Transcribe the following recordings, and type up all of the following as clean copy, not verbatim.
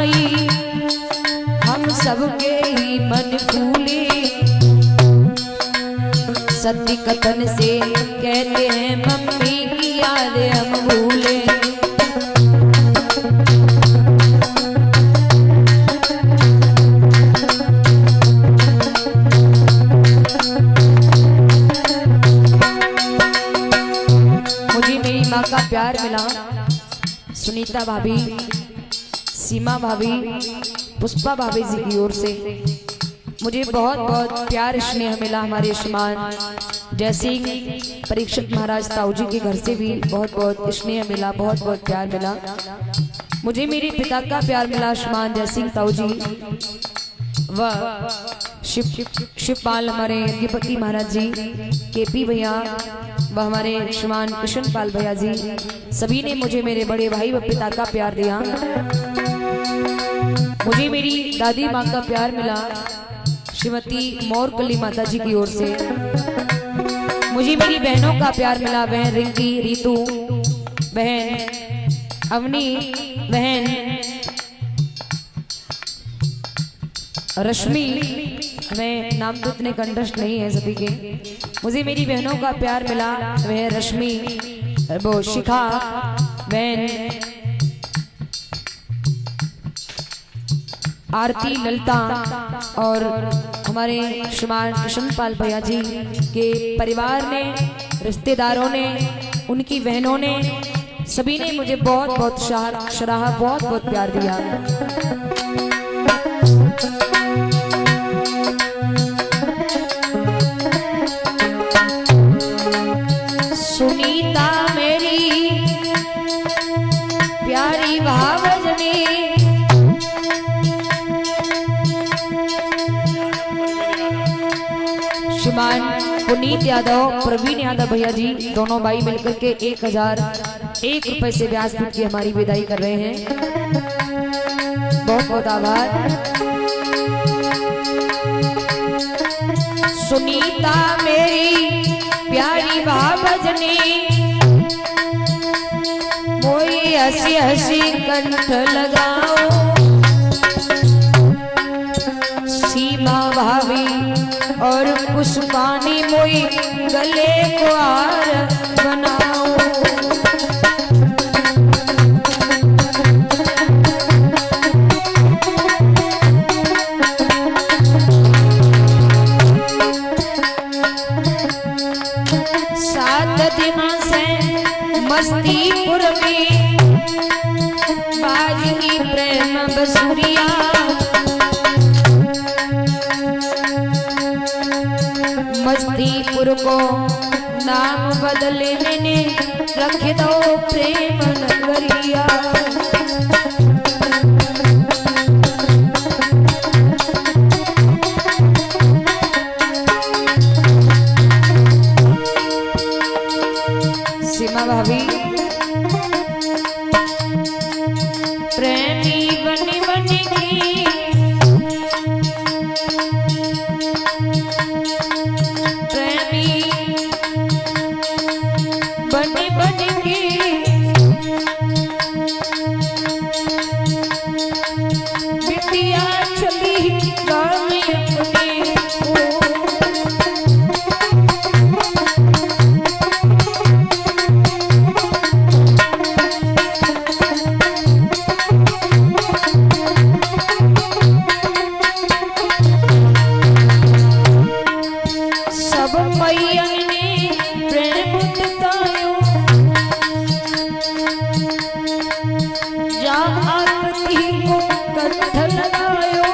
आई, हम सबके ही मन फूले। सत्य कथन से कहते हैं मम्मी की याद हम भूले। मुझे मेरी माँ का प्यार मिला। सुनीता भाभी, सीमा भाभी, पुष्पा भाभी जी की ओर से मुझे बहुत बहुत प्यार स्नेह मिला। हमारे श्रीमान जयसिंह परीक्षित महाराज ताऊ जी के घर से भी बहुत बहुत स्नेह मिला, बहुत बहुत प्यार मिला। मुझे मेरे पिता का प्यार मिला, श्रीमान जयसिंह ताऊ जी व शिवपाल हमारे यज्ञपति महाराज जी, केपी भैया व हमारे श्रीमान कृष्ण पाल भैया जी, सभी ने मुझे मेरे बड़े भाई व पिता का प्यार दिया। मुझे मेरी दादी माँ का प्यार मिला, श्रीमती मौरकली माता जी की ओर से। मुझे मेरी बहनों का प्यार मिला, बहन रिंकी, रीतू बहन, अवनी बहन, रश्मि, हमें नाम तो इतने कंठस्थ नहीं है सभी के। मुझे मेरी बहनों का प्यार मिला, वह रश्मि, वो शिखा बहन, आरती, ललिता और हमारे श्रीमान कृष्णपाल भैया जी के परिवार ने, रिश्तेदारों ने, उनकी बहनों ने, सभी ने मुझे बहुत बहुत सराहा, बहुत बहुत प्यार दिया। सुनीता मेरी प्यारी भावजनी, श्रीमान पुनीत यादव, प्रवीण यादव भैया जी, दोनों भाई मिलकर के 1001 रुपए से व्यासपीठ की हमारी विदाई कर रहे हैं। बहुत बहुत आभार। सुनीता मेरी प्यारी भावजनी, मोई हंसी हंसी कंठ लगाओ। सीमा भाभी और पुष्पानी मोई गले को हार बनाओ। सात दिनों से मस्तीपुर में बाजी प्रेम बसुरिया, मस्तीपुर को नाम बदलने ने रख दो प्रेम नगरिया। सीमा भाभी प्रेमी बनी बनेगी, प्रेमी बनी बनेगी, बिटिया चली गाँव में अपने। सब मैया ने प्रेम बतायो, जा आरती को कंठ लगायो।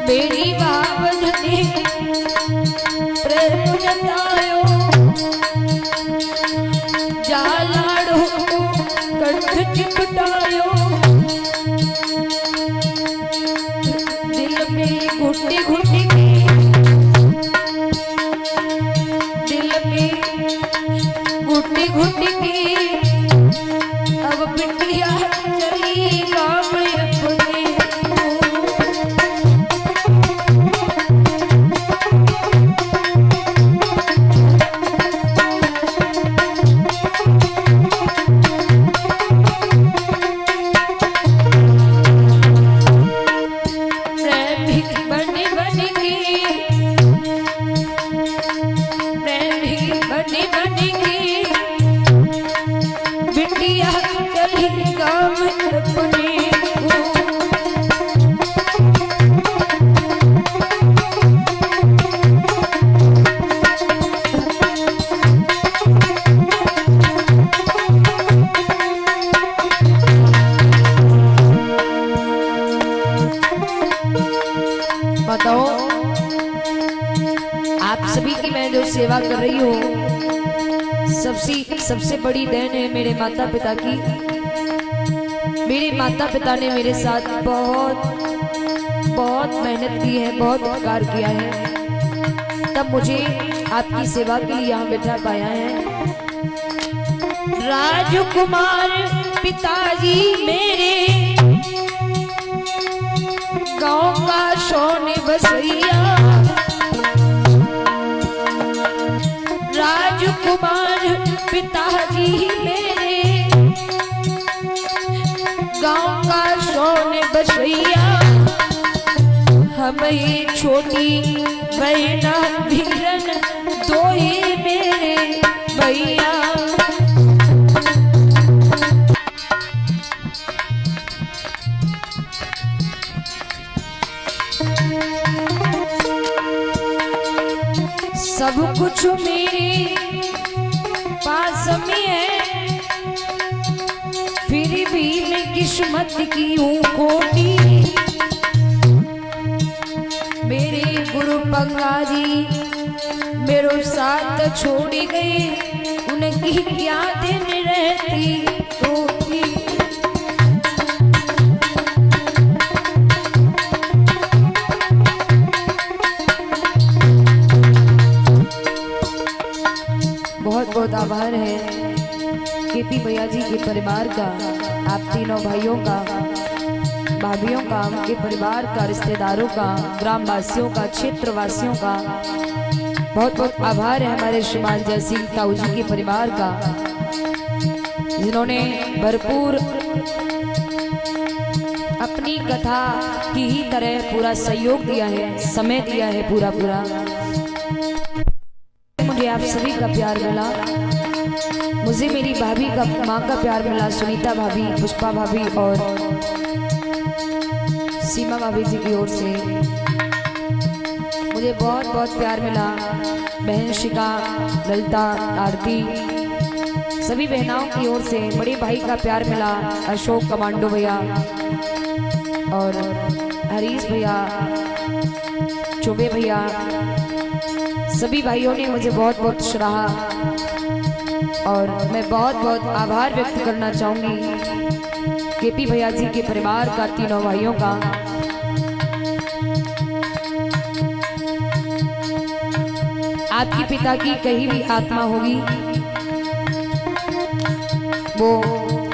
मेरी भावजनी प्रेम जतायो, जा लाड़ो कंठ चिपटायो। दिल में घुटी घुटी की, दिल में घुटी घुटी की, अब बिटिया चली गाँव में अपने। आप सभी की मैं जो सेवा कर रही हूँ, सबसे बड़ी देन है मेरे माता पिता की। मेरे माता पिता ने मेरे साथ बहुत मेहनत की है, बहुत उपकार किया है, तब मुझे आपकी सेवा के लिए यहाँ बैठा पाया है। राजकुमार पिताजी मेरे, गांव का सोने बसैया। राजकुमार पिताजी मेरे, गांव का सोने बसैया। हम ही छोटी बहना भीरन, दो ही मेरे भैया। सब कुछ मेरे पास में है, फिर भी मैं किस्मत की हूँ खोटी। मेरे गुरु पंगाजी मेरे साथ छोड़ गए, उनकी याद में रहती होती। बहुत बहुत आभार है केपी भैया जी के परिवार का, आप तीनों भाइयों का, भाभियों का, उनके परिवार का, रिश्तेदारों का, ग्राम वासियों का, क्षेत्र वासियों का। बहुत बहुत आभार है हमारे श्रीमान जय सिंह ताऊ जी के परिवार का, जिन्होंने भरपूर अपनी कथा की ही तरह पूरा सहयोग दिया है, समय दिया है पूरा। मुझे आप सभी का प्यार मिला, मुझे मेरी भाभी का, माँ का प्यार मिला, सुनीता भाभी, पुष्पा भाभी और सीमा भाभी जी की ओर से मुझे बहुत बहुत प्यार मिला। बहन शिका, ललिता, आरती, सभी बहनाओं की ओर से बड़े भाई का प्यार मिला, अशोक कमांडो भैया और हरीश भैया, चौबे भैया, सभी भाइयों ने मुझे बहुत बहुत सराहा और मैं बहुत बहुत आभार व्यक्त करना चाहूंगी केपी भैया जी के परिवार का, तीनों भाइयों का। आपके पिता की कहीं भी आत्मा होगी, वो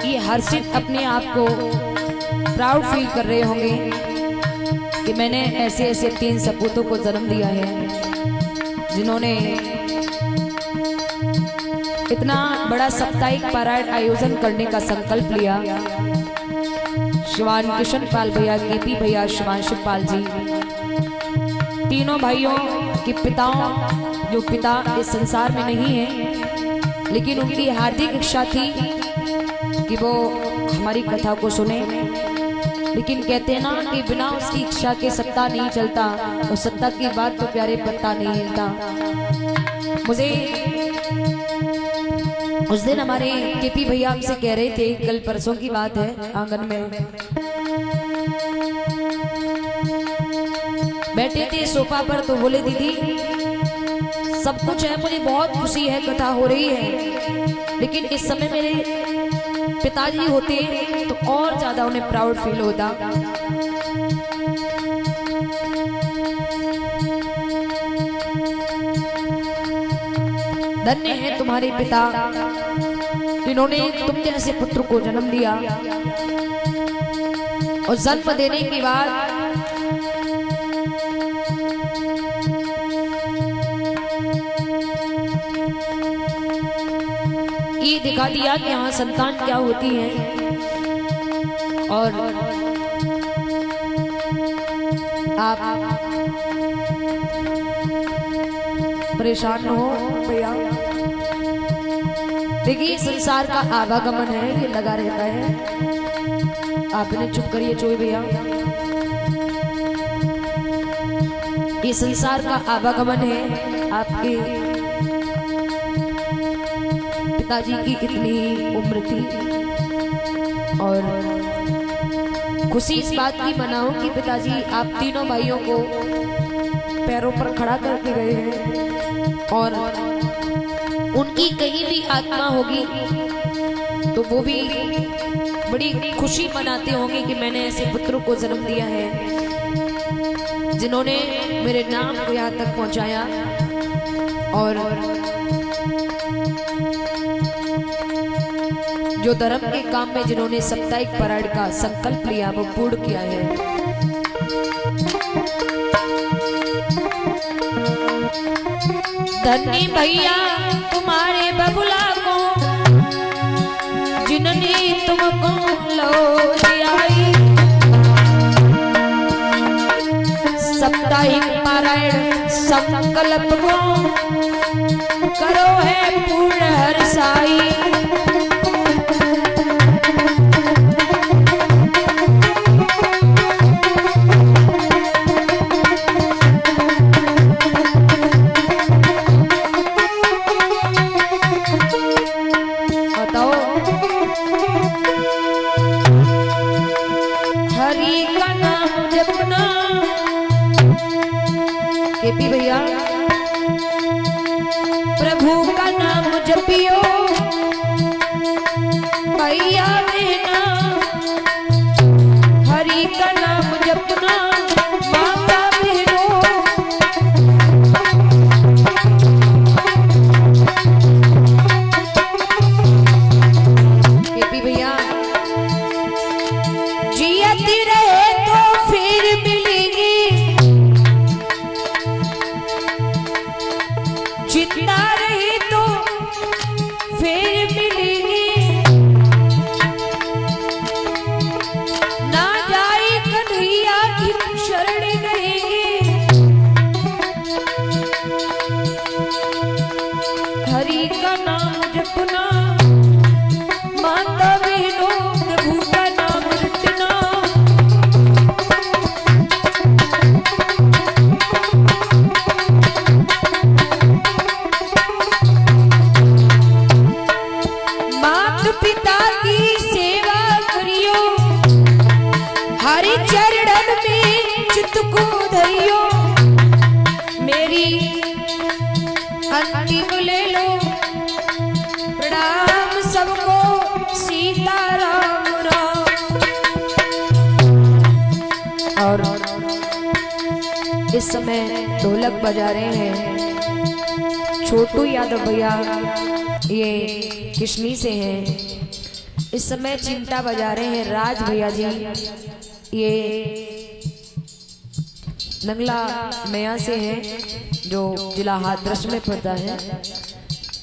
ये हर्षित अपने आप को प्राउड फील कर रहे होंगे कि मैंने ऐसे ऐसे 3 सपूतों को जन्म दिया है, जिन्होंने इतना बड़ा साप्ताहिक पारायण आयोजन करने का संकल्प लिया। श्रीमान किशन पाल भैया, केपी भैया, श्रीमान शिवपाल जी, तीनों भाइयों के पिताओं, जो पिता इस संसार में नहीं है, लेकिन उनकी हार्दिक इच्छा थी कि वो हमारी कथा को सुने। लेकिन कहते हैं ना कि बिना उसकी इच्छा के सत्ता नहीं चलता, और सत्ता की बात तो प्यारे पत्ता नहीं हिलता। मुझे उस दिन हमारे केपी भैया हमसे कह रहे थे, कल परसों की बात है, आंगन में बैठे थे सोफा पर, तो बोले दीदी सब कुछ है, मुझे बहुत खुशी है, कथा हो रही है, लेकिन इस समय मेरे पिताजी होते तो और ज्यादा उन्हें प्राउड फील होता। धन्य है तुम्हारे पिता, जिन्होंने तुम जैसे पुत्र को जन्म दिया, और जन्म देने के बाद ये दिखा दिया कि हाँ संतान क्या होती है। और आप परेशान न हो भैया, देखिए संसार का आवागमन है, ये लगा रहता है। आपने चुप करिए चोई भैया, ये संसार का आवागमन है। आपके पिताजी की इतनी उम्र थी, और खुशी इस बात की मनाओ कि पिताजी आप तीनों भाइयों को पैरों पर खड़ा करके गए हैं। और उनकी कहीं भी आत्मा होगी तो वो भी बड़ी खुशी मनाते होंगे कि मैंने ऐसे पुत्र को जन्म दिया है जिन्होंने मेरे नाम को यहाँ तक पहुंचाया। और जो धर्म के काम में जिन्होंने साप्ताहिक परायण का संकल्प लिया वो पूर्ण किया है। धन्य भैया तुम्हारे बबुला को जिन्होंने तुमको लौट आई। साप्ताहिक पारायण संकल्प को करो है पूर्ण हर्षाई। केपी भैया प्रभु का नाम जपियो भैया बहना, हरि का नाम जपना माता बहनों। केपी भैया जियती रहे तो फिर मिलेगी, जिंदा रही तो फिर मिलेगी। ना जाए कन्हैया की शरण रहेगी, हरि का नाम जपना माता बहनों, प्रभु का नाम रटना। पिता की सेवा करियो, हरि चरणन में चित्त को धरियो। मेरी अंतिम ले लो प्रणाम सबको, सीता राम राम। और इस समय ढोलक बजा रहे हैं छोटू यादव भैया, ये किशनी से हैं। इस समय चिमटा बजा रहे हैं राज भैया जी, ये नंगला मैया से हैं जो जिला हाथरस में पड़ता है।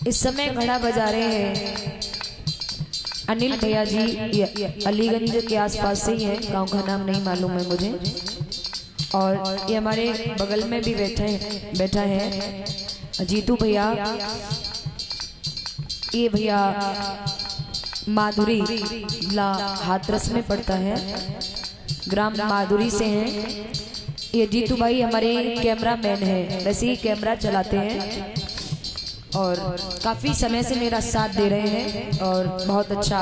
इस समय घड़ा बजा रहे हैं अनिल भैया जी, ये अलीगंज के आसपास से ही है, गांव का नाम नहीं मालूम है मुझे। और ये हमारे बगल में भी बैठा है जीतू भैया, ये भैया माधुरी जिला हाथरस में पड़ता है, ग्राम माधुरी से हैं। ये जीतू भाई हमारे कैमरा मैन है, वैसे ही कैमरा चलाते हैं और काफी समय से मेरा साथ दे रहे हैं और बहुत अच्छा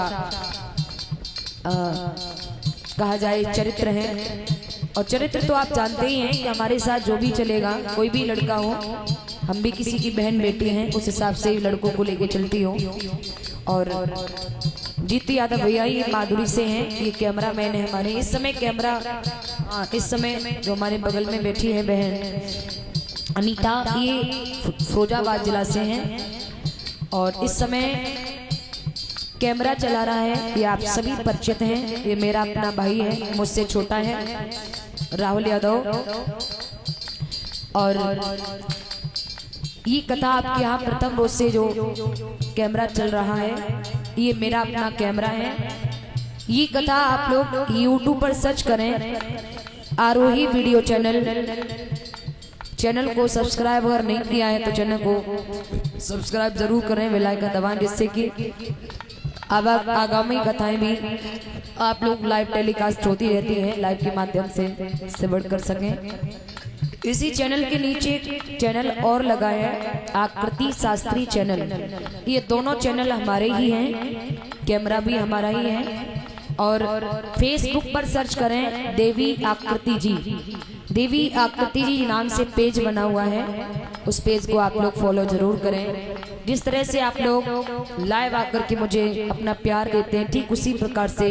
कहा जाए चरित्र है। और चरित्र तो आप जानते ही हैं कि हमारे साथ जो भी चलेगा, कोई भी लड़का हो, हम भी किसी की बहन बेटी हैं, उस हिसाब से लड़कों को लेके चलती हो। और जीतू यादव भैया ये माधुरी से हैं, ये कैमरा मैन है हमारे। इस समय कैमरा इस समय जो हमारे बगल में बैठी है बहन अनीता, ये फिरोजाबाद जिला से हैं और इस समय कैमरा चला रहा है। ये आप सभी परिचित हैं, ये मेरा अपना भाई है, मुझसे छोटा है, राहुल यादव। और ये कथा आपके यहाँ प्रथम रोज से जो कैमरा चल रहा है, ये मेरा अपना कैमरा है। ये कथा आप लोग YouTube पर सर्च करें, आरोही वीडियो चैनल को सब्सक्राइब अगर नहीं किया है तो चैनल को सब्सक्राइब जरूर करें, बेल आइकन दबाएं, जिससे कि आगामी कथाएं भी आप लोग लाइव टेलीकास्ट होती रहती है, लाइव के माध्यम से इससे बढ़कर सकें। इसी चैनल के नीचे चैनल और लगा है आकृति शास्त्री चैनल, ये दोनों चैनल हमारे ही हैं, कैमरा भी हमारा ही है। और फेसबुक पर सर्च करें देवी आकृति जी, देवी आकृति जी नाम से पेज बना हुआ है, उस पेज को आप लोग फॉलो जरूर करें। जिस तरह से आप लोग लाइव आकर के मुझे अपना प्यार देते हैं, ठीक उसी प्रकार से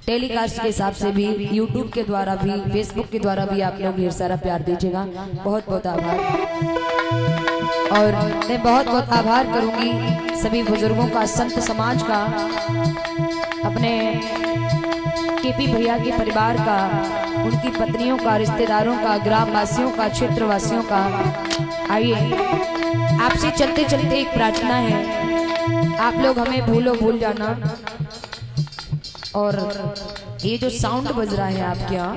टेलीकास्ट के हिसाब से भी यूट्यूब के द्वारा भी, फेसबुक के द्वारा भी आप लोग ढेर सारा प्यार दीजिएगा। बहुत बहुत आभार। और मैं बहुत बहुत आभार करूंगी सभी बुजुर्गों का, संत समाज का, अपने केपी भैया के परिवार का, उनकी पत्नियों का, रिश्तेदारों का, ग्राम वासियों का, क्षेत्रवासियों का। आइए आपसे चलते चलते एक प्रार्थना है, आप लोग हमें भूल जाना। और ये जो साउंड बज रहा है आपके यहाँ,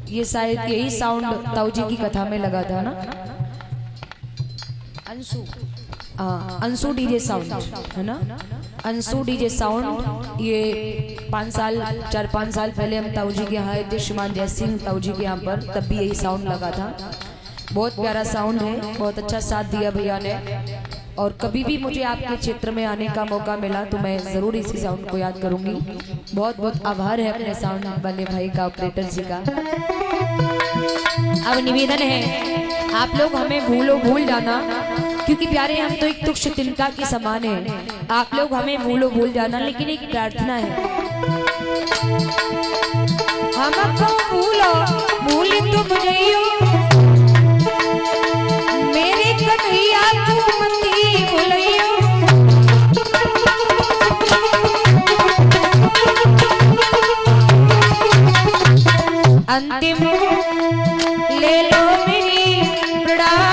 ये शायद यही साउंड ताऊ जी की कथा में लगा था ना, अंशु डीजे साउंड है ना, अंशु डीजे साउंड। ये 4-5 साल पहले हम ताऊ जी के यहाँ आए थे, श्रीमान जय सिंह ताऊ जी के यहाँ पर, तब भी यही साउंड लगा था। बहुत प्यारा साउंड है, बहुत अच्छा साथ दिया भैया ने। और कभी भी मुझे आपके क्षेत्र में आने का मौका मिला तो मैं जरूर इसी साउंड को याद करूंगी। बहुत बहुत आभार है अपने साउंड वाले भाई का, ऑपरेटर जी का। अब निवेदन है, आप लोग हमें भूल जाना, क्योंकि प्यारे हम तो एक तुक्ष तिनका के समान है। आप लोग हमें भूल जाना, लेकिन एक प्रार्थना है, हमको भूल तुम जइयो, मेरे कन्हैया तू मती भूलियो। अंतिम ले लो मेरी प्रणाम,